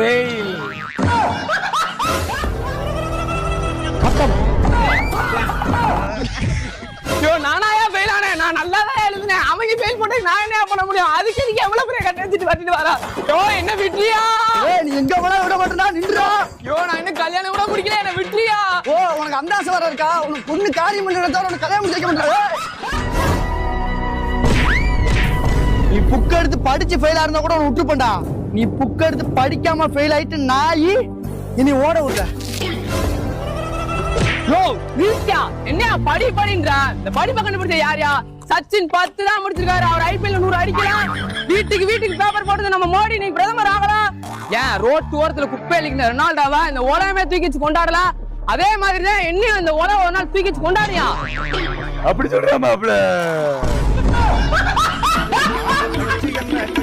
Fail. ஐயோ நானாயா fail ஆனேன்? நான் நல்லா தான் எழுதுனேன். அவங்க ஃபெயில் போட்டு நான் என்ன பண்ண முடியும்? அதுக்கு நீங்க எவ்வளவு பெரிய கட்ட வச்சுட்டு வந்துட்டு வரா? ஐயோ என்ன விட்றியா? நீ எங்க போனா விட மாட்டேனா? நின்றா. ஐயோ நான் இன்னும் கல்யாணம் கூட முடிக்கல, என்ன விட்றியா? ஓ உனக்கு அந்த ஆசை வர இருக்கா? உனக்கு பொண்ணு காரியம் பண்றத உனக்கு கல்யாணம் முடிக்க மாட்டேன். நீ புக் எடுத்து படிச்சு ஃபெயில் ஆயிருந்தா கூட உன்னை விட்டுப்பண்டா. நீ புக் எடுத்து படிக்காம ஃபெயில் ஆயிட்டு நாயி இனி ஓட விட்ட. யோ நிறுத்தியா? என்ன படி படின்றா? இந்த படிப்பை கண்டுபிடிச்ச யாரையா? சச்சின் 10 தான் முடிச்சிருக்காரு. அவர் IPL 100 அடிக்கலாம். வீட்டுக்கு பேப்பர் போட்டு நம்ம மோடி நீ பிரதமர் ஆகலாம். ஏன் ரோட்டு ஓரத்துல குப்பை அள்ளிக்கிற ரொனால்டோவா இந்த உலகமே தூக்கிச்சு கொண்டாடலாம்? அதே மாதிரி தான் என்னையும் இந்த உலகம் ஒரு நாள் தூக்கிச்சு கொண்டாடியா? அப்படி சொல்ற மாப்ள.